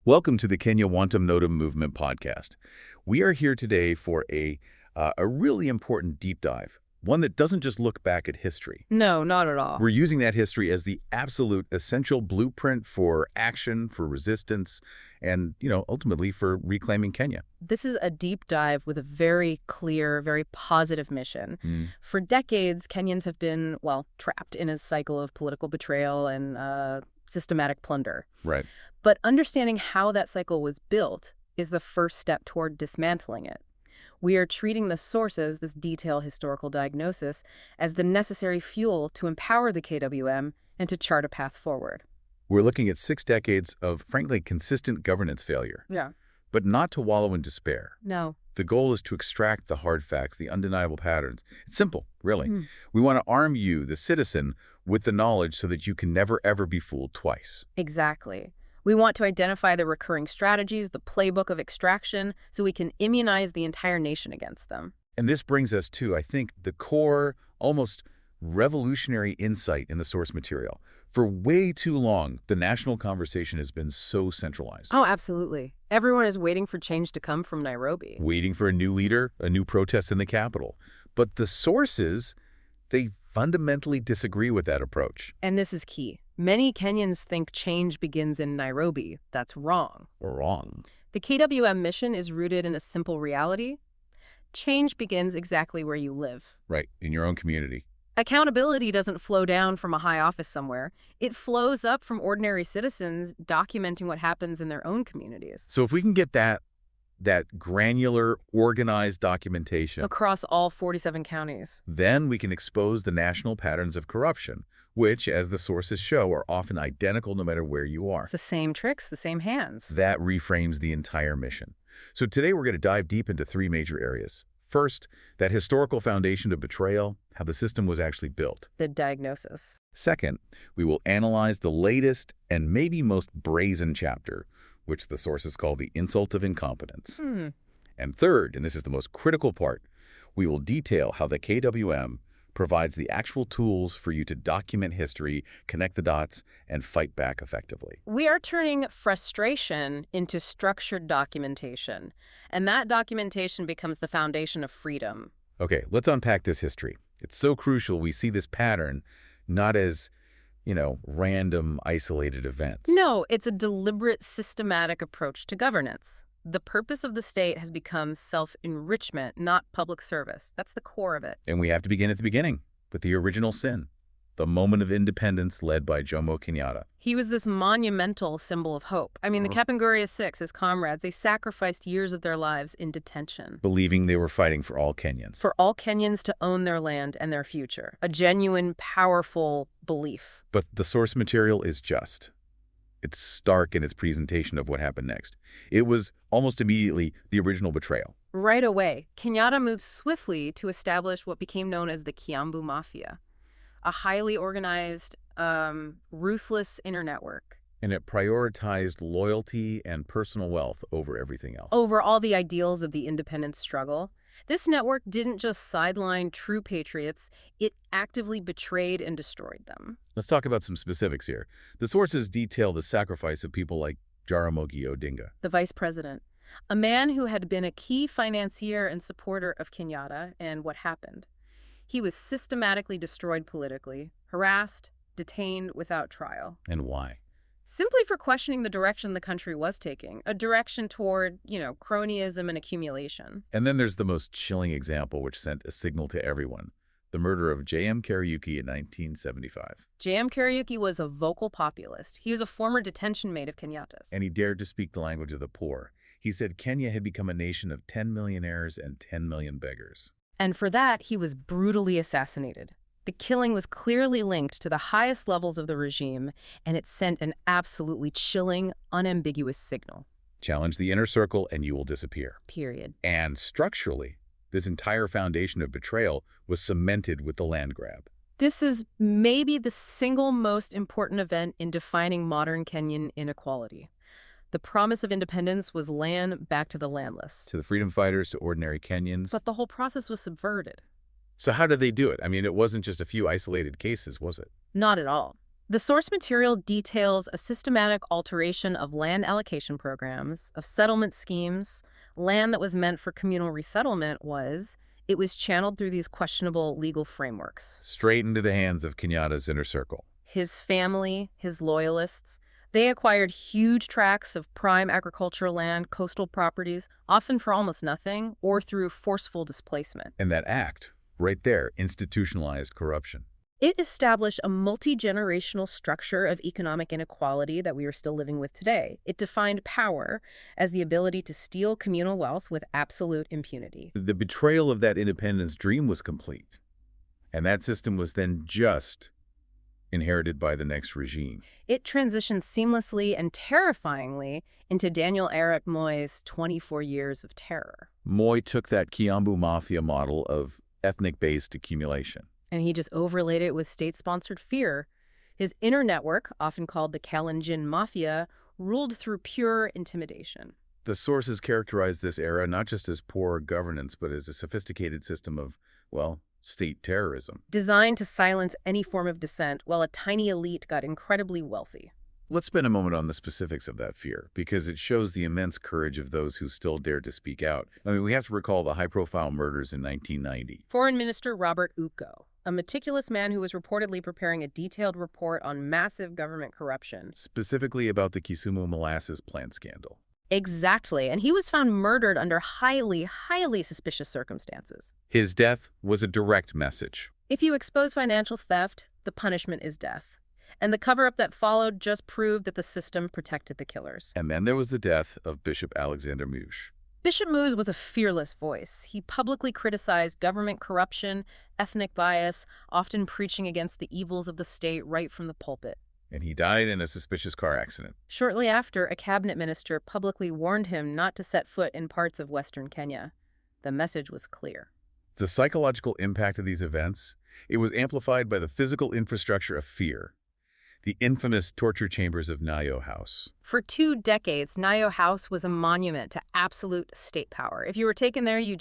Welcome to the Kenya Wantam Notam Movement podcast. We are here today for a really important deep dive, one that doesn't just look back at history. No, not at all. We're using that history as the absolute essential blueprint for action, for resistance, and, ultimately for reclaiming Kenya. This is a deep dive with a very clear, very positive mission. For decades, Kenyans have been, trapped in a cycle of political betrayal and systematic plunder. Right. But understanding how that cycle was built is the first step toward dismantling it. We are treating the sources, this detailed historical diagnosis, as the necessary fuel to empower the KWM and to chart a path forward. We're looking at 6 decades of, frankly, consistent governance failure. Yeah. But not to wallow in despair. No. The goal is to extract the hard facts, the undeniable patterns. It's simple, really. We want to arm you, the citizen, with the knowledge so that you can never, ever be fooled twice. Exactly. We want to identify the recurring strategies, the playbook of extraction, so we can immunize the entire nation against them. And this brings us to, I think, the core, almost revolutionary insight in the source material. For way too long, the national conversation has been so centralized. Oh, absolutely. Everyone is waiting for change to come from Nairobi. Waiting for a new leader, a new protest in the capital. But the sources, they fundamentally disagree with that approach. And this is key. Many Kenyans think change begins in Nairobi. That's wrong. Wrong. The KWM mission is rooted in a simple reality. Change begins exactly where you live. Right, in your own community. Accountability doesn't flow down from a high office somewhere. It flows up from ordinary citizens documenting what happens in their own communities. So if we can get that granular, organized documentation across all 47 counties, then we can expose the national patterns of corruption, which, as the sources show, are often identical no matter where you are. It's the same tricks, the same hands. That reframes the entire mission. So today we're going to dive deep into 3 major areas. First, that historical foundation of betrayal, how the system was actually built. The diagnosis. Second, we will analyze the latest and maybe most brazen chapter, which the sources call the insult of incompetence. And third, and this is the most critical part, we will detail how the KWM provides the actual tools for you to document history, connect the dots, and fight back effectively. We are turning frustration into structured documentation, and that documentation becomes the foundation of freedom. Okay, let's unpack this history. It's so crucial we see this pattern not as, random, isolated events. No, it's a deliberate, systematic approach to governance. The purpose of the state has become self-enrichment, not public service. That's the core of it. And we have to begin at the beginning, with the original sin, the moment of independence led by Jomo Kenyatta. He was this monumental symbol of hope. I mean, the Kapenguria Six, his comrades, they sacrificed years of their lives in detention. Believing they were fighting for all Kenyans. For all Kenyans to own their land and their future. A genuine, powerful belief. But the source material is just. It's stark in its presentation of what happened next. It was almost immediately the original betrayal. Right away, Kenyatta moved swiftly to establish what became known as the Kiambu Mafia, a highly organized, ruthless internetwork. And it prioritized loyalty and personal wealth over everything else. Over all the ideals of the independence struggle. This network didn't just sideline true patriots, it actively betrayed and destroyed them. Let's talk about some specifics here. The sources detail the sacrifice of people like Jaramogi Odinga, the vice president, a man who had been a key financier and supporter of Kenyatta, and what happened. He was systematically destroyed politically, harassed, detained without trial. And why? Simply for questioning the direction the country was taking, a direction toward, cronyism and accumulation. And then there's the most chilling example which sent a signal to everyone, the murder of J.M. Kariuki in 1975. J.M. Kariuki was a vocal populist. He was a former detention mate of Kenyatta's. And he dared to speak the language of the poor. He said Kenya had become a nation of 10 millionaires and 10 million beggars. And for that, he was brutally assassinated. The killing was clearly linked to the highest levels of the regime, and it sent an absolutely chilling, unambiguous signal. Challenge the inner circle and you will disappear. Period. And structurally, this entire foundation of betrayal was cemented with the land grab. This is maybe the single most important event in defining modern Kenyan inequality. The promise of independence was land back to the landless. To the freedom fighters, to ordinary Kenyans. But the whole process was subverted. So how did they do it? I mean, it wasn't just a few isolated cases, was it? Not at all. The source material details a systematic alteration of land allocation programs, of settlement schemes. Land that was meant for communal resettlement it was channeled through these questionable legal frameworks. Straight into the hands of Kenyatta's inner circle. His family, his loyalists, they acquired huge tracts of prime agricultural land, coastal properties, often for almost nothing, or through forceful displacement. And that act, right there, institutionalized corruption. It established a multi-generational structure of economic inequality that we are still living with today. It defined power as the ability to steal communal wealth with absolute impunity. The betrayal of that independence dream was complete. And that system was then just inherited by the next regime. It transitioned seamlessly and terrifyingly into Daniel Arap Moi's 24 years of terror. Moi took that Kiambu Mafia model of ethnic-based accumulation. And he just overlaid it with state-sponsored fear. His inner network, often called the Kalenjin Mafia, ruled through pure intimidation. The sources characterize this era not just as poor governance, but as a sophisticated system of, well, state terrorism. Designed to silence any form of dissent, while a tiny elite got incredibly wealthy. Let's spend a moment on the specifics of that fear, because it shows the immense courage of those who still dared to speak out. I mean, we have to recall the high-profile murders in 1990. Foreign Minister Robert Uko, a meticulous man who was reportedly preparing a detailed report on massive government corruption. Specifically about the Kisumu molasses plant scandal. Exactly, and he was found murdered under highly suspicious circumstances. His death was a direct message. If you expose financial theft, the punishment is death. And the cover-up that followed just proved that the system protected the killers. And then there was the death of Bishop Alexander Mush. Bishop Mush was a fearless voice. He publicly criticized government corruption, ethnic bias, often preaching against the evils of the state right from the pulpit. And he died in a suspicious car accident. Shortly after, a cabinet minister publicly warned him not to set foot in parts of Western Kenya. The message was clear. The psychological impact of these events, it was amplified by the physical infrastructure of fear. The infamous torture chambers of Nyayo House. For 2 decades, Nyayo House was a monument to absolute state power. If you were taken there, you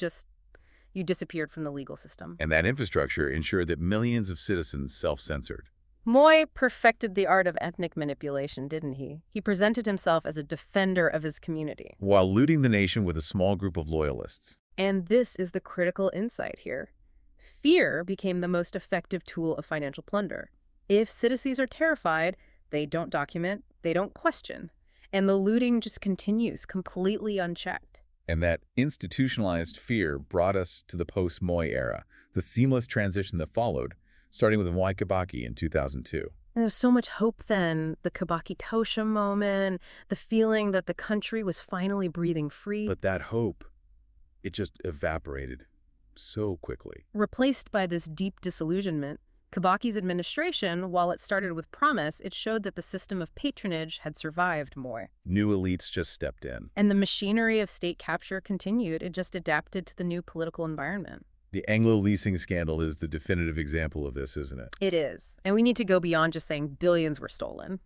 disappeared from the legal system. And that infrastructure ensured that millions of citizens self-censored. Moi perfected the art of ethnic manipulation, didn't he? He presented himself as a defender of his community. While looting the nation with a small group of loyalists. And this is the critical insight here. Fear became the most effective tool of financial plunder. If citizens are terrified, they don't document, they don't question, and the looting just continues completely unchecked. And that institutionalized fear brought us to the post-Moi era, the seamless transition that followed, starting with Mwai Kibaki in 2002. And there's so much hope then, the Kibaki Tosha moment, the feeling that the country was finally breathing free. But that hope, it just evaporated so quickly. Replaced by this deep disillusionment. Kibaki's administration, while it started with promise, it showed that the system of patronage had survived Moi. New elites just stepped in. And the machinery of state capture continued. It just adapted to the new political environment. The Anglo leasing scandal is the definitive example of this, isn't it? It is. And we need to go beyond just saying billions were stolen.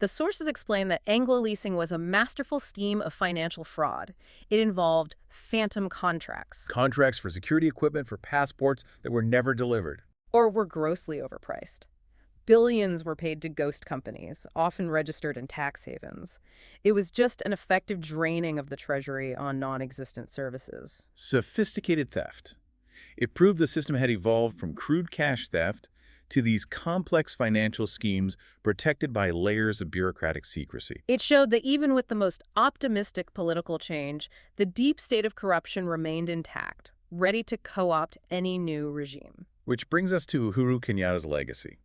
The sources explain that Anglo leasing was a masterful scheme of financial fraud. It involved phantom contracts. Contracts for security equipment for passports that were never delivered. Or were grossly overpriced. Billions were paid to ghost companies, often registered in tax havens. It was just an effective draining of the treasury on non-existent services. Sophisticated theft. It proved the system had evolved from crude cash theft to these complex financial schemes protected by layers of bureaucratic secrecy. It showed that even with the most optimistic political change, the deep state of corruption remained intact, ready to co-opt any new regime. Which brings us to Uhuru Kenyatta's legacy.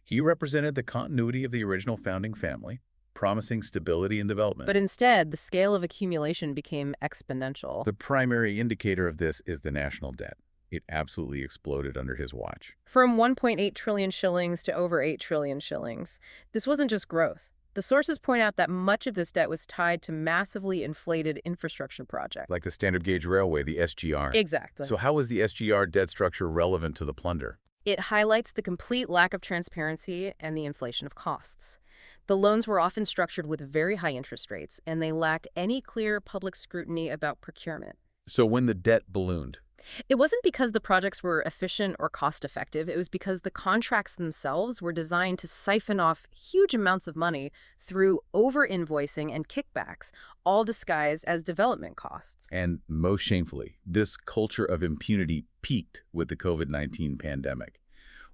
He represented the continuity of the original founding family, promising stability and development. But instead, the scale of accumulation became exponential. The primary indicator of this is the national debt. It absolutely exploded under his watch. From 1.8 trillion shillings to over 8 trillion shillings. This wasn't just growth. The sources point out that much of this debt was tied to massively inflated infrastructure projects. Like the standard gauge railway, the SGR. Exactly. So how is the SGR debt structure relevant to the plunder? It highlights the complete lack of transparency and the inflation of costs. The loans were often structured with very high interest rates, and they lacked any clear public scrutiny about procurement. So when the debt ballooned, It wasn't because the projects were efficient or cost-effective. It was because the contracts themselves were designed to siphon off huge amounts of money through over-invoicing and kickbacks, all disguised as development costs. And most shamefully, this culture of impunity peaked with the COVID-19 pandemic.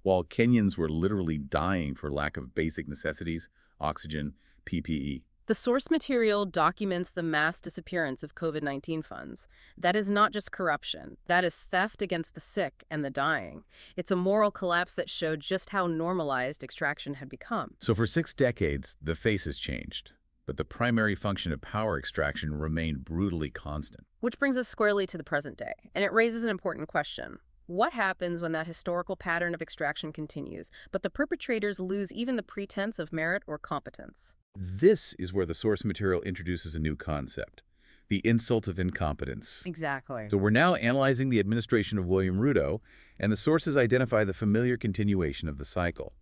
While Kenyans were literally dying for lack of basic necessities, oxygen, PPE. The source material documents the mass disappearance of COVID-19 funds. That is not just corruption. That is theft against the sick and the dying. It's a moral collapse that showed just how normalized extraction had become. So for 6 decades, the face has changed. But the primary function of power extraction remained brutally constant. Which brings us squarely to the present day. And it raises an important question. What happens when that historical pattern of extraction continues, but the perpetrators lose even the pretense of merit or competence? This is where the source material introduces a new concept, the insult of incompetence. Exactly. So we're now analyzing the administration of William Ruto, and the sources identify the familiar continuation of the cycle.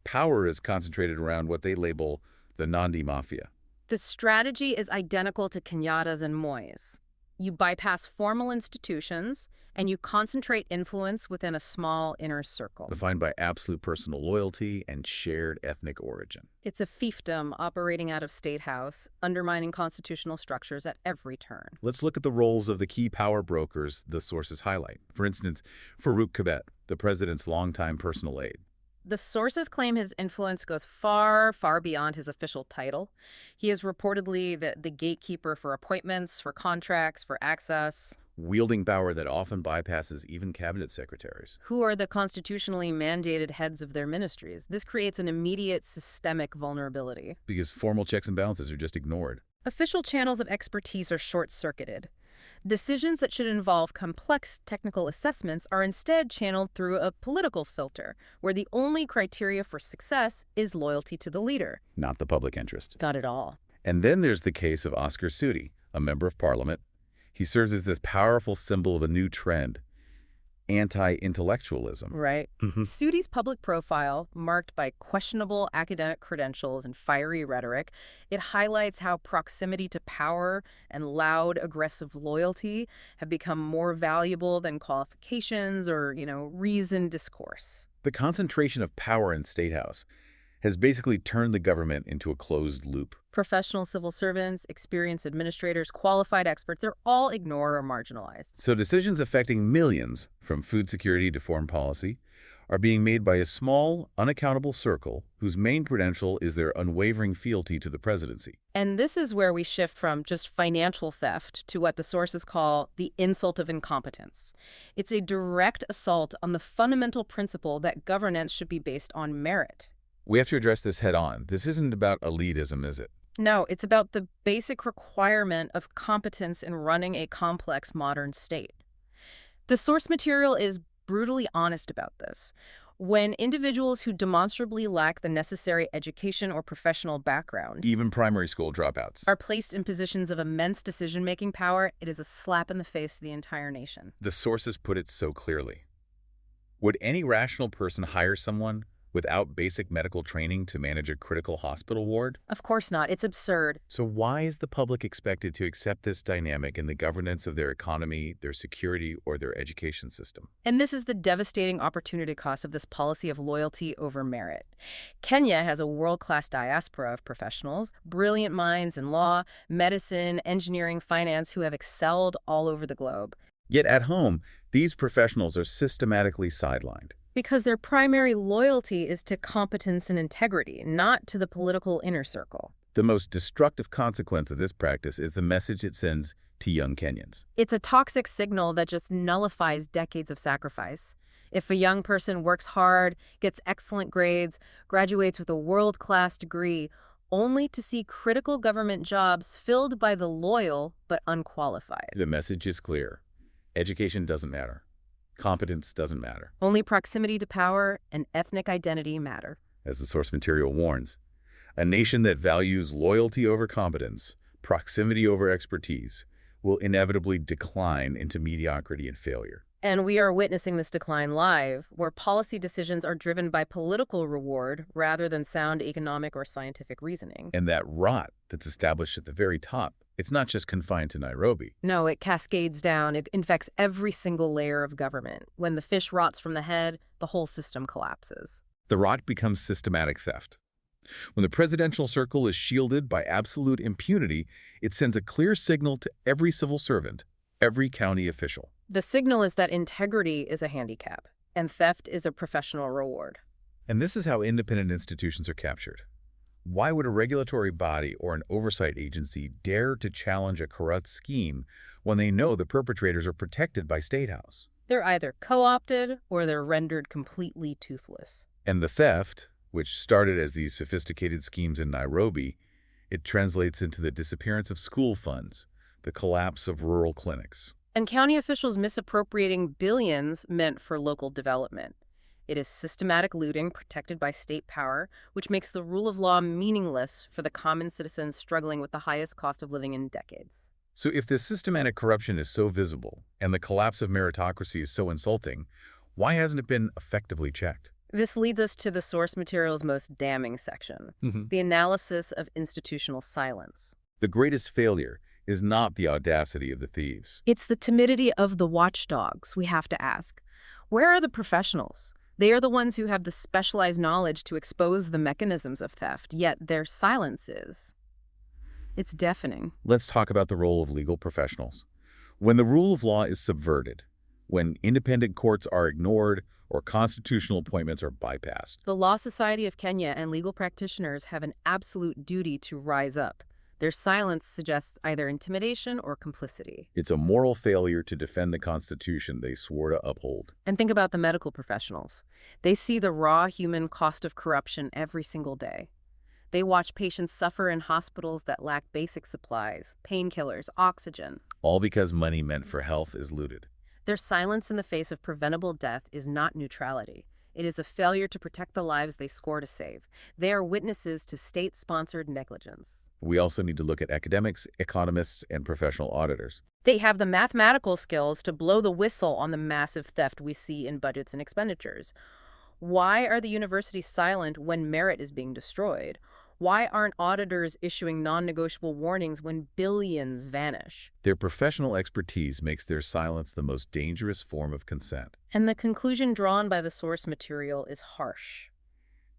Power is concentrated around what they label the Nandi Mafia. The strategy is identical to Kenyatta's and Moi's. You bypass formal institutions, and you concentrate influence within a small inner circle. Defined by absolute personal loyalty and shared ethnic origin. It's a fiefdom operating out of State House, undermining constitutional structures at every turn. Let's look at the roles of the key power brokers the sources highlight. For instance, Farouk Kibet, the president's longtime personal aide. The sources claim his influence goes far, far beyond his official title. He is reportedly the gatekeeper for appointments, for contracts, for access. Wielding power that often bypasses even cabinet secretaries. Who are the constitutionally mandated heads of their ministries. This creates an immediate systemic vulnerability. Because formal checks and balances are just ignored. Official channels of expertise are short-circuited. Decisions that should involve complex technical assessments are instead channeled through a political filter, where the only criteria for success is loyalty to the leader. Not the public interest. Got it all. And then there's the case of Oscar Sudi, a member of parliament. He serves as this powerful symbol of a new trend, anti-intellectualism. Right. Sudi's public profile, marked by questionable academic credentials and fiery rhetoric, it highlights how proximity to power and loud, aggressive loyalty have become more valuable than qualifications or, reasoned discourse. The concentration of power in State House has basically turned the government into a closed loop. Professional civil servants, experienced administrators, qualified experts, they're all ignored or marginalized. So decisions affecting millions, from food security to foreign policy, are being made by a small, unaccountable circle whose main credential is their unwavering fealty to the presidency. And this is where we shift from just financial theft to what the sources call the insult of incompetence. It's a direct assault on the fundamental principle that governance should be based on merit. We have to address this head on. This isn't about elitism, is it? No, it's about the basic requirement of competence in running a complex modern state. The source material is brutally honest about this. When individuals who demonstrably lack the necessary education or professional background, Even primary school dropouts. are placed in positions of immense decision-making power, it is a slap in the face to the entire nation. The sources put it so clearly. Would any rational person hire someone without basic medical training to manage a critical hospital ward? Of course not. It's absurd. So why is the public expected to accept this dynamic in the governance of their economy, their security, or their education system? And this is the devastating opportunity cost of this policy of loyalty over merit. Kenya has a world-class diaspora of professionals, brilliant minds in law, medicine, engineering, finance, who have excelled all over the globe. Yet at home, these professionals are systematically sidelined. Because their primary loyalty is to competence and integrity, not to the political inner circle. The most destructive consequence of this practice is the message it sends to young Kenyans. It's a toxic signal that just nullifies decades of sacrifice. If a young person works hard, gets excellent grades, graduates with a world-class degree, only to see critical government jobs filled by the loyal but unqualified. The message is clear. Education doesn't matter. Competence doesn't matter. Only proximity to power and ethnic identity matter. As the source material warns, a nation that values loyalty over competence, proximity over expertise, will inevitably decline into mediocrity and failure. And we are witnessing this decline live, where policy decisions are driven by political reward rather than sound economic or scientific reasoning. And that rot that's established at the very top, it's not just confined to Nairobi. No, it cascades down. It infects every single layer of government. When the fish rots from the head, the whole system collapses. The rot becomes systematic theft. When the presidential circle is shielded by absolute impunity, it sends a clear signal to every civil servant, every county official. The signal is that integrity is a handicap, and theft is a professional reward. And this is how independent institutions are captured. Why would a regulatory body or an oversight agency dare to challenge a corrupt scheme when they know the perpetrators are protected by State House? They're either co-opted or they're rendered completely toothless. And the theft, which started as these sophisticated schemes in Nairobi, it translates into the disappearance of school funds, the collapse of rural clinics. And county officials misappropriating billions meant for local development. It is systematic looting protected by state power, which makes the rule of law meaningless for the common citizens struggling with the highest cost of living in decades. So if this systematic corruption is so visible and the collapse of meritocracy is so insulting, why hasn't it been effectively checked? This leads us to the source material's most damning section, the analysis of institutional silence. The greatest failure is not the audacity of the thieves. It's the timidity of the watchdogs, we have to ask. Where are the professionals? They are the ones who have the specialized knowledge to expose the mechanisms of theft, yet their silence it's deafening. Let's talk about the role of legal professionals. When the rule of law is subverted, when independent courts are ignored or constitutional appointments are bypassed, The Law Society of Kenya and legal practitioners have an absolute duty to rise up. Their silence suggests either intimidation or complicity. it's a moral failure to defend the Constitution they swore to uphold. And think about the medical professionals. They see the raw human cost of corruption every single day. They watch patients suffer in hospitals that lack basic supplies, painkillers, oxygen. All because money meant for health is looted. Their silence in the face of preventable death is not neutrality. It is a failure to protect the lives they swore to save. They are witnesses to state-sponsored negligence. We also need to look at academics, economists, and professional auditors. They have the mathematical skills to blow the whistle on the massive theft we see in budgets and expenditures. Why are the universities silent when merit is being destroyed? Why aren't auditors issuing non-negotiable warnings when billions vanish? Their professional expertise makes their silence the most dangerous form of consent. And the conclusion drawn by the source material is harsh.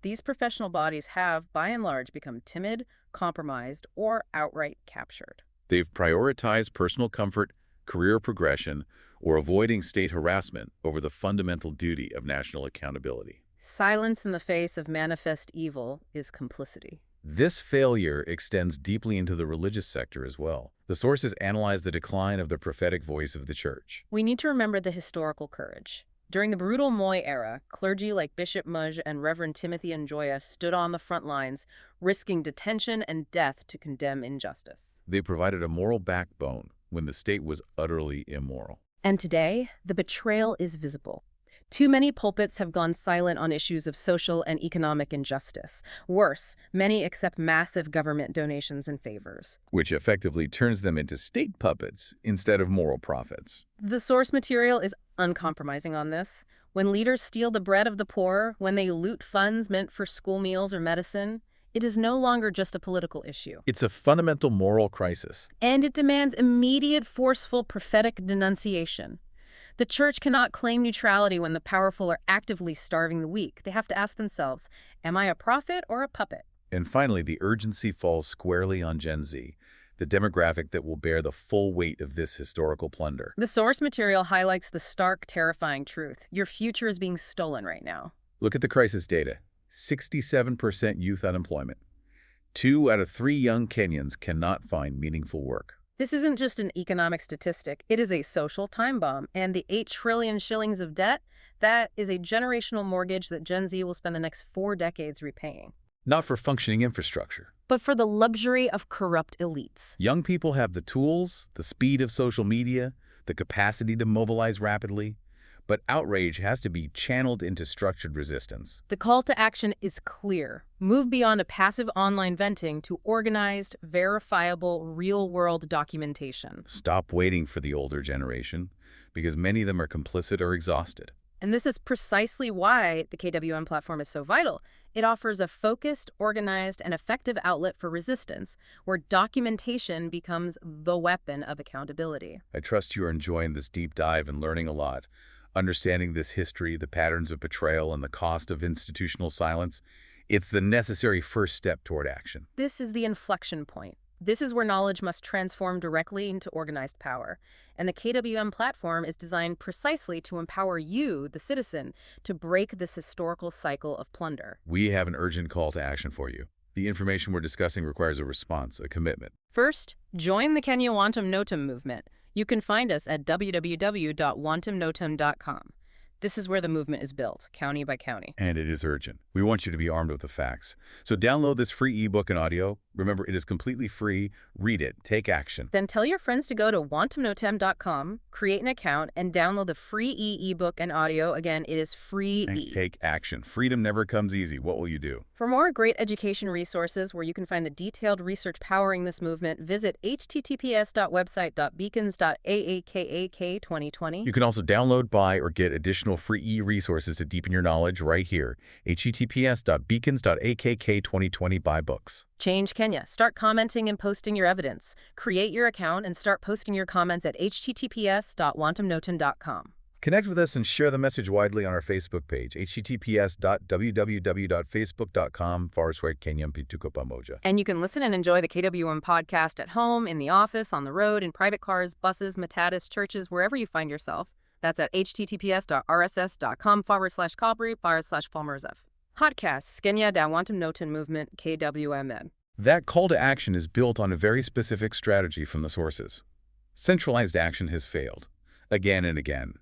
These professional bodies have, by and large, become timid, compromised, or outright captured. They've prioritized personal comfort, career progression, or avoiding state harassment over the fundamental duty of national accountability. Silence in the face of manifest evil is complicity. This failure extends deeply into the religious sector as well. The sources analyze the decline of the prophetic voice of the church. We need to remember the historical courage. During the brutal Moi era, clergy like Bishop Mudge and Reverend Timothy Njoya stood on the front lines, risking detention and death to condemn injustice. They provided a moral backbone when the state was utterly immoral. And today, the betrayal is visible. Too many pulpits have gone silent on issues of social and economic injustice. Worse, many accept massive government donations and favors, which effectively turns them into state puppets instead of moral prophets. The source material is uncompromising on this. When leaders steal the bread of the poor, when they loot funds meant for school meals or medicine, it is no longer just a political issue. It's a fundamental moral crisis. And it demands immediate, forceful, prophetic denunciation. The church cannot claim neutrality when the powerful are actively starving the weak. They have to ask themselves, am I a prophet or a puppet? And finally, the urgency falls squarely on Gen Z, the demographic that will bear the full weight of this historical plunder. The source material highlights the stark, terrifying truth. Your future is being stolen right now. Look at the crisis data. 67% youth unemployment. 2 out of 3 young Kenyans cannot find meaningful work. This isn't just an economic statistic. It is a social time bomb. And the 8 trillion shillings of debt, that is a generational mortgage that Gen Z will spend the next 4 decades repaying. Not for functioning infrastructure, but for the luxury of corrupt elites. Young people have the tools, the speed of social media, the capacity to mobilize rapidly, but outrage has to be channeled into structured resistance. The call to action is clear. Move beyond a passive online venting to organized, verifiable, real-world documentation. Stop waiting for the older generation. because many of them are complicit or exhausted. And this is precisely why the KWM platform is so vital. It offers a focused, organized, and effective outlet for resistance, where documentation becomes the weapon of accountability. I trust you are enjoying this deep dive and learning a lot. Understanding this history, the patterns of betrayal, and the cost of institutional silence, it's the necessary first step toward action. This is the inflection point. This is where knowledge must transform directly into organized power. And the KWM platform is designed precisely to empower you, the citizen, to break this historical cycle of plunder. We have an urgent call to action for you. The information we're discussing requires a response, a commitment. First, join the Kenya Wantum Notum movement. You can find us at www.wantumnotum.com. This is where the movement is built, county by county. And it is urgent. We want you to be armed with the facts. So download this free ebook and audio. Remember, it is completely free. Read it. Take action. Then tell your friends to go to wantumnotum.com, create an account, and download the free ebook and audio. Again, it is free. And take action. Freedom never comes easy. What will you do? For more great education resources where you can find the detailed research powering this movement, visit https://website.beacons.aakak2020. You can also download, buy, or get additional free e-resources to deepen your knowledge right here. https://beacons.aakak2020 buy books. Change Kenya. Start commenting and posting your evidence. Create your account and start posting your comments at https://wantumnotum.com. Connect with us and share the message widely on our Facebook page, https://www.facebook.com/kenyam-pituko-pamoja. And you can listen and enjoy the KWM podcast at home, in the office, on the road, in private cars, buses, matatus, churches, wherever you find yourself. That's at https://rss.com/kabri/falmerzef. Podcasts, Kenya Wantum Notum Movement, KWMN. That call to action is built on a very specific strategy from the sources. Centralized action has failed, again and again.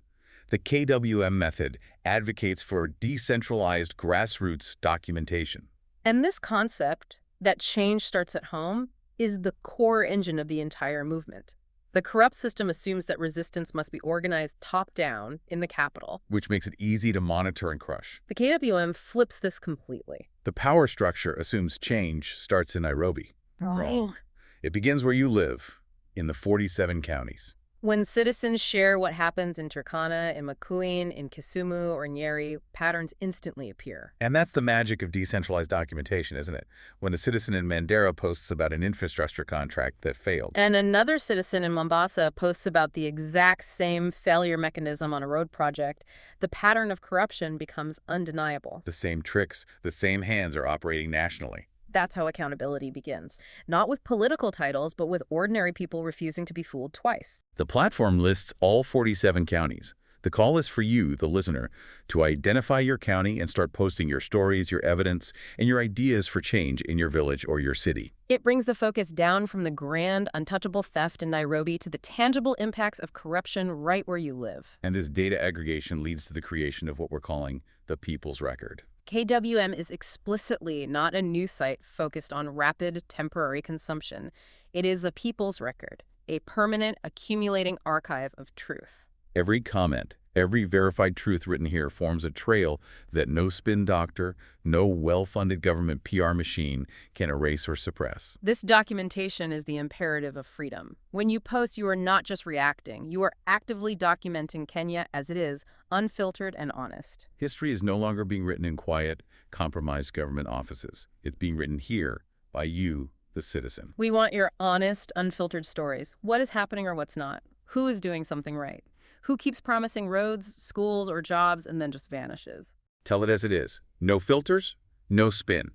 The KWM method advocates for decentralized grassroots documentation. And this concept, that change starts at home, is the core engine of the entire movement. The corrupt system assumes that resistance must be organized top-down in the capital, which makes it easy to monitor and crush. The KWM flips this completely. The power structure assumes change starts in Nairobi. Wrong. It begins where you live, in the 47 counties. When citizens share what happens in Turkana, in Makueni, in Kisumu, or in Nyeri, patterns instantly appear. And that's the magic of decentralized documentation, isn't it? When a citizen in Mandera posts about an infrastructure contract that failed. And another citizen in Mombasa posts about the exact same failure mechanism on a road project, the pattern of corruption becomes undeniable. The same tricks, the same hands are operating nationally. That's how accountability begins. Not with political titles, but with ordinary people refusing to be fooled twice. The platform lists all 47 counties. The call is for you, the listener, to identify your county and start posting your stories, your evidence, and your ideas for change in your village or your city. It brings the focus down from the grand, untouchable theft in Nairobi to the tangible impacts of corruption right where you live. And this data aggregation leads to the creation of what we're calling the People's Record. KWM is explicitly not a news site focused on rapid, temporary consumption. It is a people's record, a permanent, accumulating archive of truth. Every comment, every verified truth written here forms a trail that no spin doctor, no well-funded government PR machine can erase or suppress. This documentation is the imperative of freedom. When you post, you are not just reacting. You are actively documenting Kenya as it is, unfiltered and honest. History is no longer being written in quiet, compromised government offices. It's being written here by you, the citizen. We want your honest, unfiltered stories. What is happening or what's not? Who is doing something right? Who keeps promising roads, schools, or jobs and then just vanishes? Tell it as it is. No filters, no spin.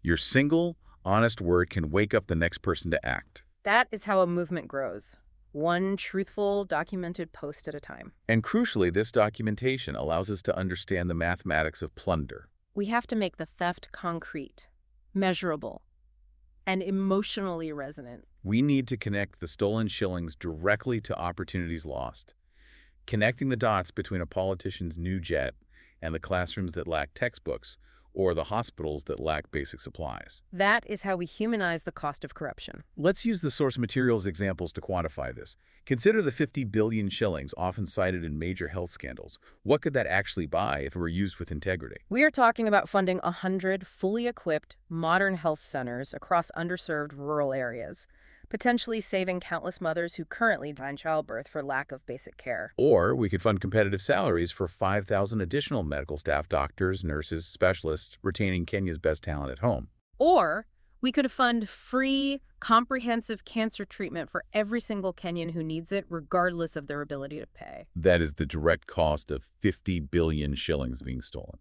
Your single, honest word can wake up the next person to act. That is how a movement grows. One truthful, documented post at a time. And crucially, this documentation allows us to understand the mathematics of plunder. We have to make the theft concrete, measurable, and emotionally resonant. We need to connect the stolen shillings directly to opportunities lost. Connecting the dots between a politician's new jet and the classrooms that lack textbooks or the hospitals that lack basic supplies. That is how we humanize the cost of corruption. Let's use the source materials examples to quantify this. Consider the 50 billion shillings often cited in major health scandals. What could that actually buy if it were used with integrity? We are talking about funding 100 fully equipped, modern health centers across underserved rural areas. potentially saving countless mothers who currently die in childbirth for lack of basic care. Or we could fund competitive salaries for 5,000 additional medical staff, doctors, nurses, specialists, retaining Kenya's best talent at home. Or we could fund free, comprehensive cancer treatment for every single Kenyan who needs it, regardless of their ability to pay. That is the direct cost of 50 billion shillings being stolen.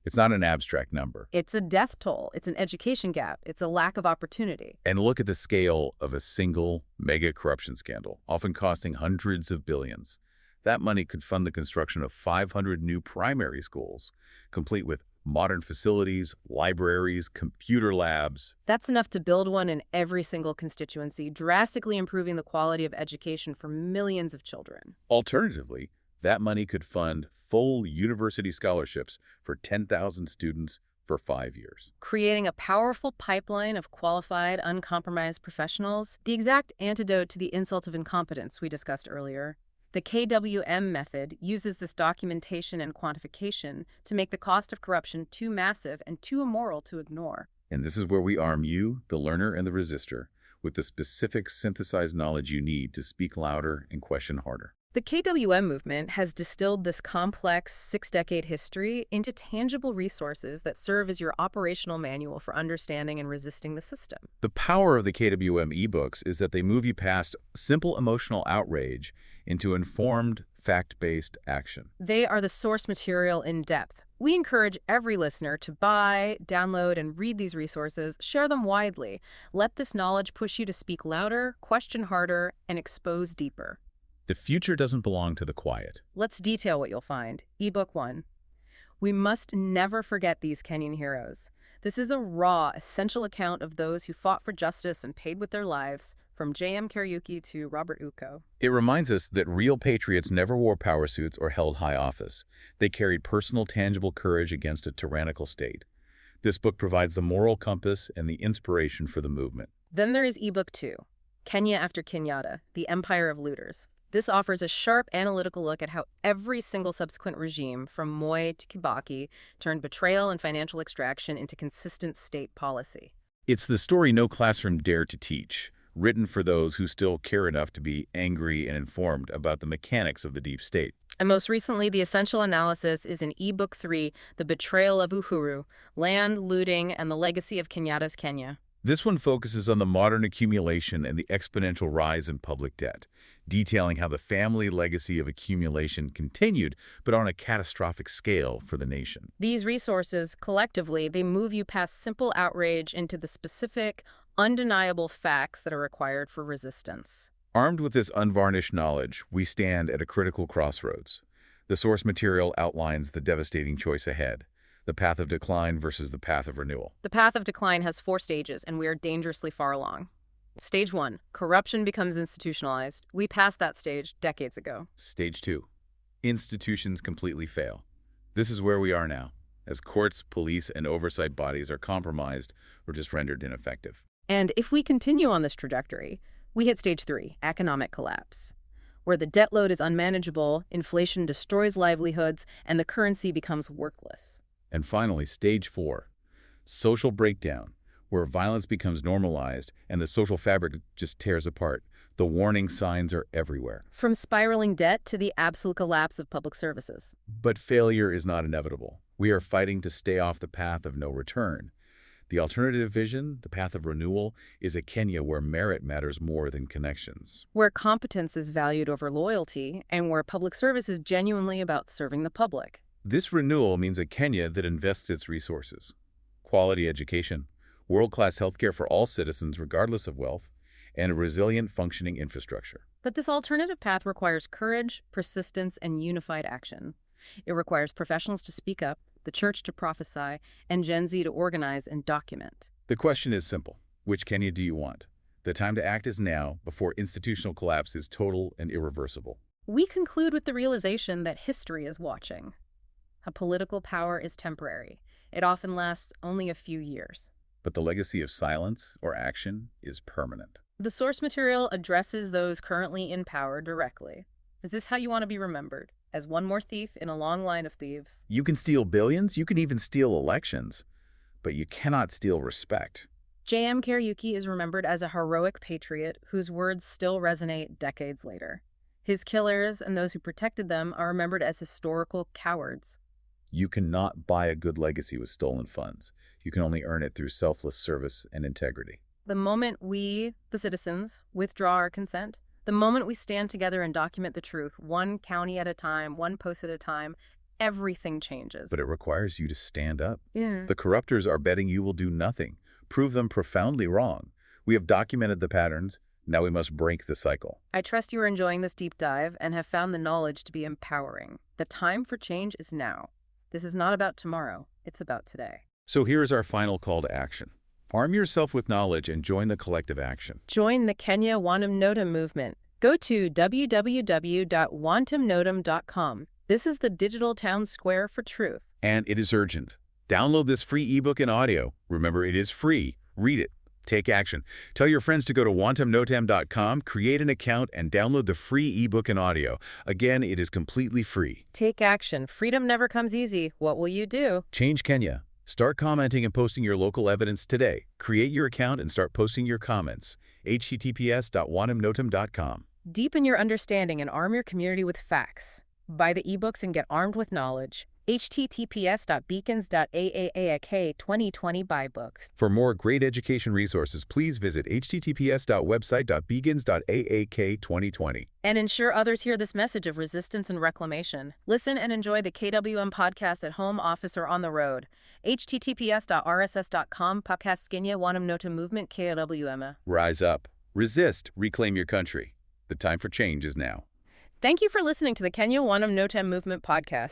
It's not an abstract number. It's a death toll. It's an education gap. It's a lack of opportunity. And look at the scale of a single mega corruption scandal, often costing hundreds of billions. That money could fund the construction of 500 new primary schools, complete with modern facilities, libraries, computer labs. That's enough to build one in every single constituency, drastically improving the quality of education for millions of children. Alternatively, that money could fund full university scholarships for 10,000 students for 5 years. Creating a powerful pipeline of qualified, uncompromised professionals, the exact antidote to the insult of incompetence we discussed earlier. The KWM method uses this documentation and quantification to make the cost of corruption too massive and too immoral to ignore. And this is where we arm you, the learner and the resistor, with the specific synthesized knowledge you need to speak louder and question harder. The KWM movement has distilled this complex 6-decade history into tangible resources that serve as your operational manual for understanding and resisting the system. The power of the KWM ebooks is that they move you past simple emotional outrage into informed, fact-based action. They are the source material in depth. We encourage every listener to buy, download, and read these resources, share them widely. Let this knowledge push you to speak louder, question harder, and expose deeper. The future doesn't belong to the quiet. Let's detail what you'll find. Ebook 1. We must never forget these Kenyan heroes. This is a raw, essential account of those who fought for justice and paid with their lives, from J.M. Kariuki to Robert Uko. It reminds us that real patriots never wore power suits or held high office. They carried personal, tangible courage against a tyrannical state. This book provides the moral compass and the inspiration for the movement. Then there is Ebook 2, Kenya After Kenyatta, The Empire of Looters. This offers a sharp analytical look at how every single subsequent regime, from Moi to Kibaki, turned betrayal and financial extraction into consistent state policy. It's the story no classroom dared to teach, written for those who still care enough to be angry and informed about the mechanics of the deep state. And most recently, the essential analysis is in Ebook 3, The Betrayal of Uhuru, Land, Looting, and the Legacy of Kenyatta's Kenya. This one focuses on the modern accumulation and the exponential rise in public debt, detailing how the family legacy of accumulation continued, but on a catastrophic scale for the nation. These resources, collectively, they move you past simple outrage into the specific, undeniable facts that are required for resistance. Armed with this unvarnished knowledge, we stand at a critical crossroads. The source material outlines the devastating choice ahead: the path of decline versus the path of renewal. The path of decline has 4 stages, and we are dangerously far along. Stage 1, corruption becomes institutionalized. We passed that stage decades ago. Stage 2, institutions completely fail. This is where we are now, as courts, police, and oversight bodies are compromised or just rendered ineffective. And if we continue on this trajectory, we hit stage 3, economic collapse, where the debt load is unmanageable, inflation destroys livelihoods, and the currency becomes worthless. And finally, stage 4, social breakdown, where violence becomes normalized and the social fabric just tears apart. The warning signs are everywhere. From spiraling debt to the absolute collapse of public services. But failure is not inevitable. We are fighting to stay off the path of no return. The alternative vision, the path of renewal, is a Kenya where merit matters more than connections. Where competence is valued over loyalty, and where public service is genuinely about serving the public. This renewal means a Kenya that invests its resources. Quality education, world-class healthcare for all citizens regardless of wealth, and a resilient, functioning infrastructure. But this alternative path requires courage, persistence, and unified action. It requires professionals to speak up, the church to prophesy, and Gen Z to organize and document. The question is simple. Which Kenya do you want? The time to act is now, before institutional collapse is total and irreversible. We conclude with the realization that history is watching. A political power is temporary. It often lasts only a few years. But the legacy of silence or action is permanent. The source material addresses those currently in power directly. Is this how you want to be remembered? As one more thief in a long line of thieves? You can steal billions, you can even steal elections, but you cannot steal respect. J.M. Kariuki is remembered as a heroic patriot whose words still resonate decades later. His killers and those who protected them are remembered as historical cowards. You cannot buy a good legacy with stolen funds. You can only earn it through selfless service and integrity. The moment we, the citizens, withdraw our consent, the moment we stand together and document the truth, one county at a time, one post at a time, everything changes. But it requires you to stand up. Yeah. The corruptors are betting you will do nothing. Prove them profoundly wrong. We have documented the patterns. Now we must break the cycle. I trust you are enjoying this deep dive and have found the knowledge to be empowering. The time for change is now. This is not about tomorrow. It's about today. So here is our final call to action. Arm yourself with knowledge and join the collective action. Join the Kenya Wantum Notum movement. Go to www.wantumnotum.com. This is the digital town square for truth. And it is urgent. Download this free ebook and audio. Remember, it is free. Read it. Take action. Tell your friends to go to wantumnotum.com, create an account, and download the free ebook and audio. Again, it is completely free. Take action. Freedom never comes easy. What will you do? Change Kenya. Start commenting and posting your local evidence today. Create your account and start posting your comments. https://wantumnotum.com. Deepen your understanding and arm your community with facts. Buy the ebooks and get armed with knowledge. https://beacons.aak2020 buy books. For more great education resources, please visit https://website.beacons.aak2020. And ensure others hear this message of resistance and reclamation. Listen and enjoy the KWM podcast at home, office, or on the road. https://rss.com podcast Kenya Wantum Notum movement KWM. Rise up. Resist. Reclaim your country. The time for change is now. Thank you for listening to the Kenya Wantum Notum movement podcast.